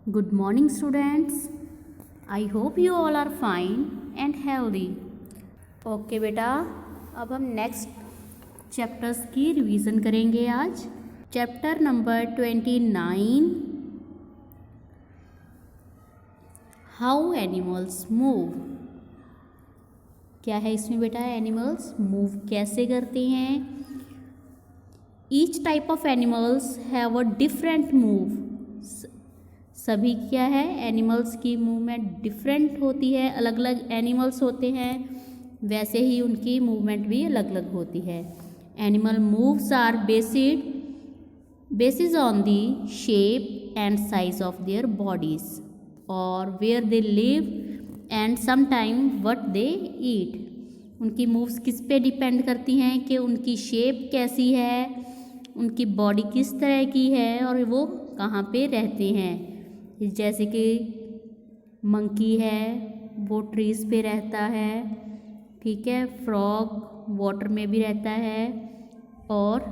Good morning, students. I hope you all are fine and healthy. Okay बेटा, अब हम next chapters की revision करेंगे आज। Chapter number 29, how animals move. क्या है इसमें बेटा? एनिमल्स मूव कैसे करते हैं। Each type of animals have a different move. सभी क्या है, एनिमल्स की मूवमेंट डिफरेंट होती है, अलग अलग एनिमल्स होते हैं, वैसे ही उनकी मूवमेंट भी अलग अलग होती है। Animal moves are basis on the shape and size of their bodies और where they live and sometime what they eat. उनकी मूव्स किस पे डिपेंड करती हैं कि उनकी शेप कैसी है, उनकी बॉडी किस तरह की है और वो कहाँ पे रहते हैं। जैसे कि मंकी है वो ट्रीज़ पे रहता है, ठीक है। फ्रॉग वाटर में भी रहता है और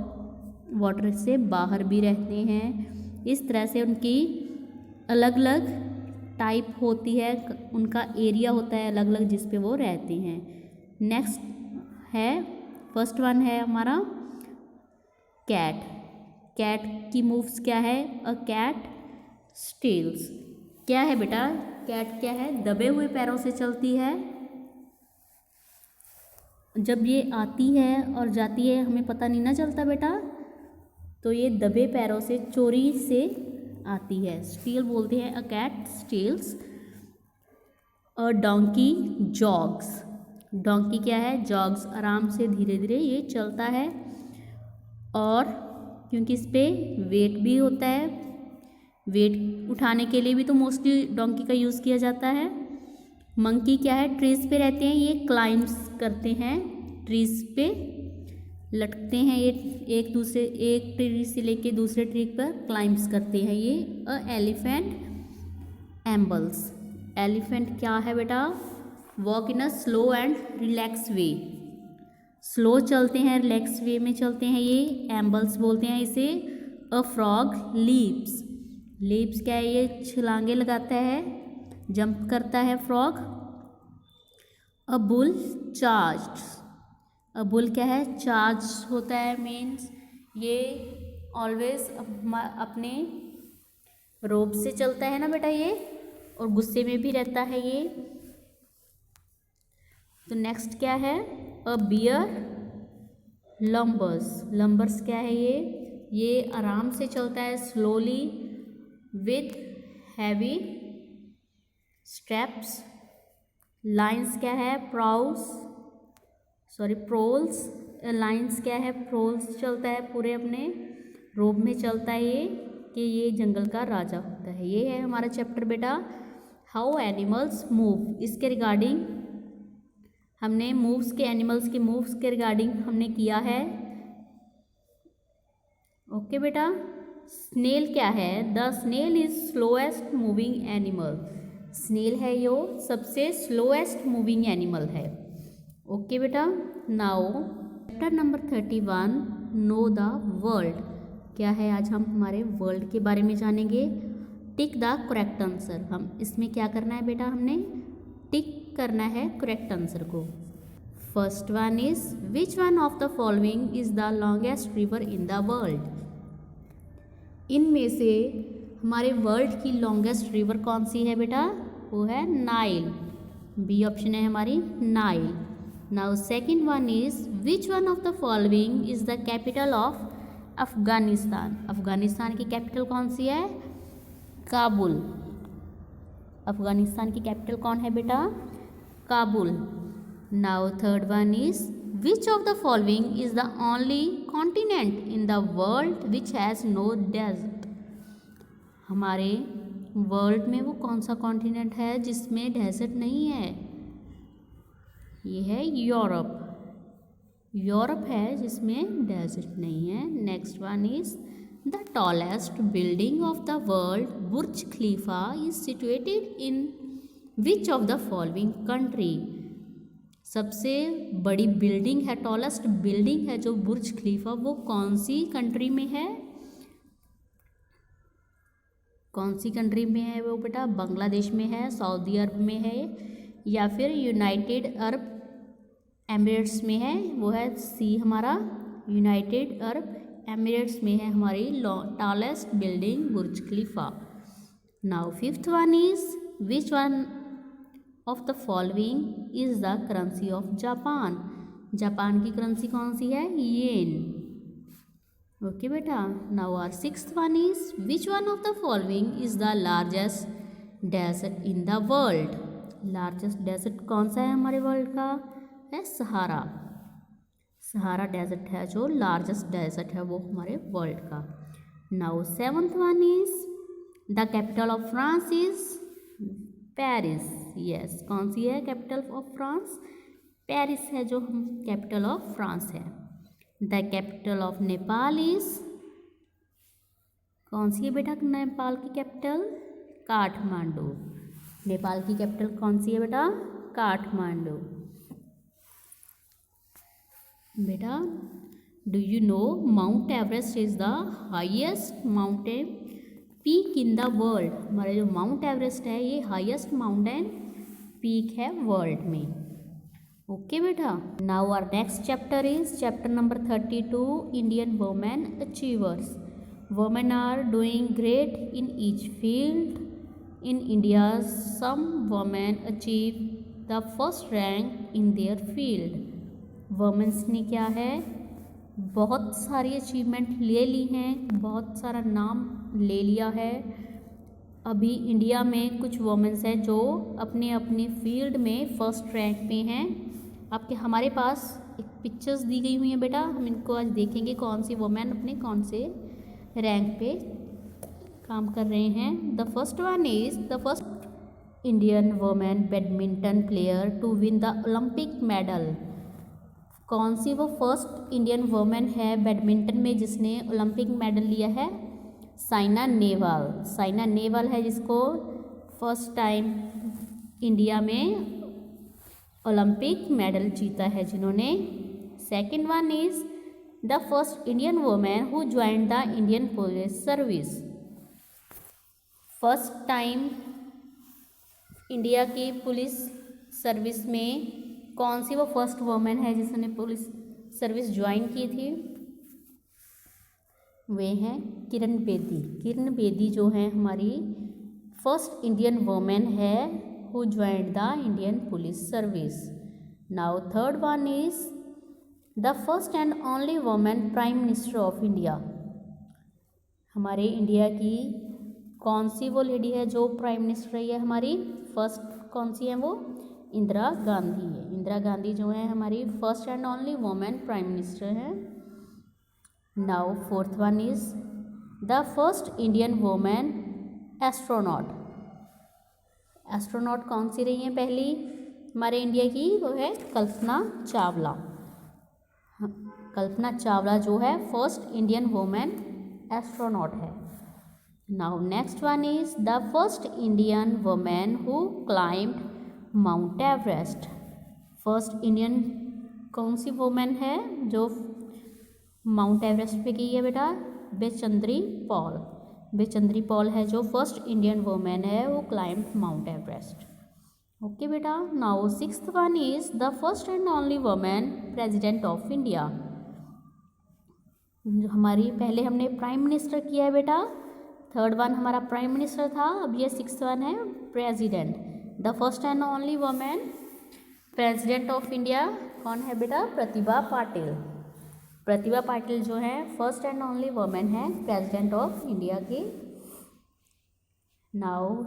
वाटर से बाहर भी रहते हैं। इस तरह से उनकी अलग अलग टाइप होती है, उनका एरिया होता है अलग अलग जिस पे वो रहते हैं। नेक्स्ट है, फर्स्ट वन है हमारा कैट। कैट की मूव्स क्या है? A cat steals. क्या है बेटा? कैट क्या है? दबे हुए पैरों से चलती है। जब ये आती है और जाती है हमें पता नहीं ना चलता बेटा, तो ये दबे पैरों से चोरी से आती है। स्टील बोलते हैं, a cat steals. A donkey jogs. Donkey क्या है? जॉग्स, आराम से धीरे धीरे ये चलता है और क्योंकि इस पे वेट भी होता है, वेट उठाने के लिए भी तो मोस्टली डोंकी का यूज़ किया जाता है। मंकी क्या है? ट्रीज़ पे रहते हैं, ये क्लाइंब्स करते हैं, ट्रीज़ पे लटकते हैं, ये एक ट्री से लेके दूसरे ट्री पर क्लाइंब्स करते हैं ये। अ एलिफेंट एम्बल्स। एलिफेंट क्या है बेटा? Walk in a slow and relax way. Slow चलते हैं, रिलैक्स वे में चलते हैं ये। एम्बल्स बोलते हैं इसे। A frog leaps. लीप्स क्या है? ये छलांगे लगाता है, जंप करता है frog. A bull charge. A bull क्या है? चार्ज होता है, मीन्स ये ऑलवेज अपने रोब से चलता है ना बेटा ये, और गुस्से में भी रहता है ये। तो नेक्स्ट क्या है? अ बियर लंबर्स। लंबर्स क्या है? ये आराम से चलता है, slowly with heavy steps. Lines क्या है? प्रोल्स। लाइंस क्या है? प्रोल्स चलता है, पूरे अपने रोब में चलता है ये, कि ये जंगल का राजा होता है। ये है हमारा चैप्टर बेटा, हाउ एनिमल्स मूव। इसके रिगार्डिंग हमने एनिमल्स के मूव्स के रिगार्डिंग हमने किया है। ओके बेटा। स्नेल क्या है? The snail is slowest moving animal. Snail है यो सबसे स्लोएस्ट मूविंग एनिमल है। ओके बेटा। Now chapter number 31, know the world. क्या है? आज हम हमारे वर्ल्ड के बारे में जानेंगे। Tick the correct answer. हम इसमें क्या करना है बेटा? हमने टिक करना है करेक्ट आंसर को। First one is, which one of the following is the longest river in the world. इनमें से हमारे वर्ल्ड की लॉन्गेस्ट रिवर कौन सी है बेटा? वो है नाइल। बी ऑप्शन है हमारी Nile. Now second one is, which one of the following is the capital of Afghanistan. Afghanistan की कैपिटल कौन सी है? काबुल। अफगानिस्तान की कैपिटल कौन है बेटा? Kabul. Now third one is, which of the following is the only continent in the world which has no desert। हमारे world में वो कौन सा कॉन्टिनेंट है जिसमें डेजर्ट नहीं है? ये है यूरोप। यूरोप है जिसमें डेजर्ट नहीं है। Next one is, the tallest building of the world Burj Khalifa is situated in which of the following country. सबसे बड़ी बिल्डिंग है, टॉलेस्ट बिल्डिंग है जो बुर्ज खलीफा, वो कौन सी कंट्री में है? कौन सी कंट्री में है वो बेटा? बांग्लादेश में है, सऊदी अरब में है, या फिर यूनाइटेड अरब एमिरेट्स में है? वो है सी हमारा, यूनाइटेड अरब एमिरेट्स में है हमारी tallest building Burj Khalifa. Now fifth one is which one of the following is the currency of Japan? Japan की करेंसी कौन सी है? येन। ओके बेटा। Now our sixth one is which one of the following is the largest desert in the world? Largest desert कौन सा है हमारे world का? है सहारा। सहारा डेजर्ट है जो लार्जेस्ट डेजर्ट है वो हमारे वर्ल्ड का। Now seventh one is the capital of France is Paris. Yes, कौन सी है कैपिटल ऑफ फ्रांस? पेरिस है जो हम कैपिटल ऑफ फ्रांस है। The capital of Nepal is, कौन सी है बेटा नेपाल की कैपिटल? काठमांडू। नेपाल की कैपिटल कौन सी है बेटा? काठमांडू। बेटा do you know mount Everest is the highest mountain peak in the world? हमारा जो माउंट एवरेस्ट है ये हाईएस्ट माउंटेन पीक है वर्ल्ड में। ओके बेटा। Now our next chapter is chapter number 32, Indian women achievers. Women are doing great in each field in India. Some women achieve the first rank in their field. Women's ने क्या है, बहुत सारी achievement ले ली हैं, बहुत सारा नाम ले लिया है। अभी इंडिया में कुछ वुमेन्स हैं जो अपने अपने फील्ड में फर्स्ट रैंक पे हैं। आपके हमारे पास एक पिक्चर्स दी गई हुई हैं बेटा, हम इनको आज देखेंगे कौन सी वुमेन अपने कौन से रैंक पे काम कर रहे हैं। The first one is the first Indian women badminton player to win the Olympic medal. कौन सी वो फर्स्ट इंडियन वुमेन है बैडमिंटन में जिसने ओलंपिक मेडल लिया है? साइना नेहवाल। साइना नेहवाल है जिसको फर्स्ट टाइम इंडिया में ओलंपिक मेडल जीता है जिन्होंने। Second one is the first Indian women who joined the Indian police service. First time India की पुलिस सर्विस में कौन सी वो फर्स्ट वुमेन है जिसने पुलिस सर्विस ज्वाइन की थी? वे हैं किरण बेदी। किरण बेदी जो है हमारी फर्स्ट इंडियन वुमेन है who joined the Indian police service. Now third one is the first and only women prime minister of India. हमारे इंडिया की कौन सी वो लेडी है जो प्राइम मिनिस्टर रही है हमारी? फर्स्ट कौन सी है वो? इंदिरा गांधी है। इंदिरा गांधी जो है हमारी first and only women prime minister है। Now fourth one is the first Indian women astronaut. Astronaut कौन सी रही है पहली हमारे इंडिया की? वो है कल्पना चावला। कल्पना चावला जो है फर्स्ट इंडियन वुमेन एस्ट्रोनॉट है। Now next one is the first Indian women who climbed mount Everest. First Indian कौन सी वुमेन है जो माउंट एवरेस्ट पे गई है बेटा? बेचंद्री पॉल। बेचंद्री पॉल है जो फर्स्ट इंडियन वुमेन है वो क्लाइम्ड माउंट एवरेस्ट। ओके बेटा। Now sixth one is the first and only women president of India. हमारी पहले हमने प्राइम मिनिस्टर किया है बेटा, थर्ड वन हमारा प्राइम मिनिस्टर था, अब ये सिक्स्थ वन है president. The first and only women president of India कौन है बेटा? प्रतिभा पाटिल। प्रतिभा पाटिल जो है फर्स्ट एंड ओनली वुमेन है प्रेसिडेंट ऑफ इंडिया की। Now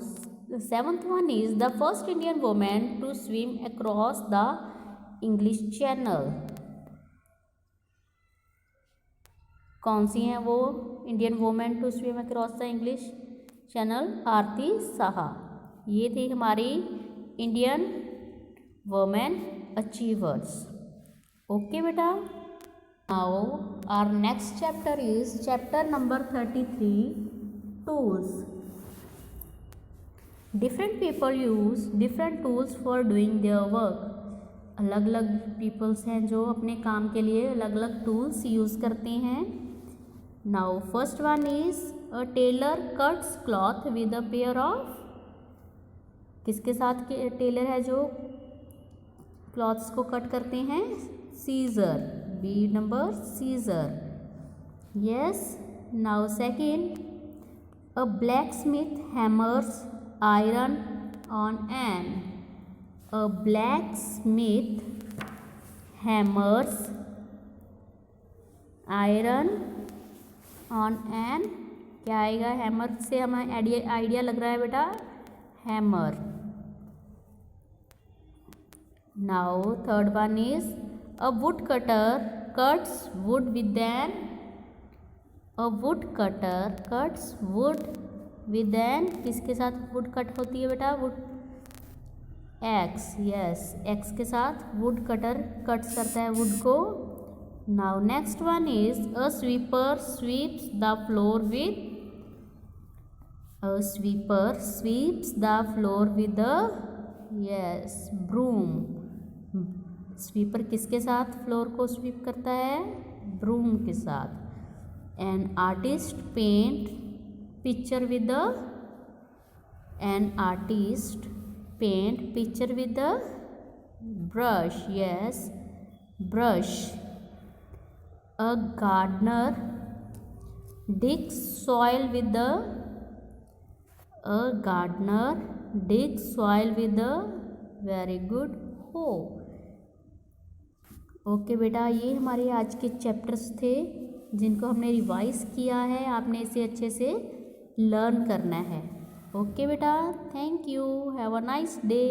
seventh one is the first Indian women to swim across the English channel. कौन सी हैं वो Indian women to swim across the English channel? Arati Saha. ये थी हमारी इंडियन वुमेन अचीवर्स। ओके बेटा। Now our next chapter is chapter number 33, tools. Different people use different tools for doing their work. अलग अलग पीपल्स हैं जो अपने काम के लिए अलग अलग टूल्स यूज़ करते हैं। Now first one is a tailor cuts cloth with a pair of, किसके साथ टेलर है जो क्लॉथ्स को कट करते हैं, scissor, B number scissor, yes. Now second, a blacksmith hammers iron on an, a blacksmith hammers iron on an, क्या आएगा, hammer से हमें आइडिया लग रहा है बेटा, hammer. Now third one is a woodcutter cuts wood with an, a woodcutter cuts wood with an, किसके साथ वुड कट होती है बेटा, वुड, एक्स, यस, एक्स के साथ वुड कटर कट्स करता है वुड को। Now next one is a sweeper sweeps the floor with, a sweeper sweeps the floor with the, yes, broom, sweeper किसके साथ फ्लोर को स्वीप करता है, ब्रूम के साथ। An artist paint picture with the, an artist paint picture with the brush, yes, brush. A gardener digs soil with the, a gardener digs soil with the, very good, hoe। Okay बेटा, ये हमारे आज के chapters थे जिनको हमने revise किया है, आपने इसे अच्छे से लर्न करना है। ओके बेटा, thank you, have a nice day.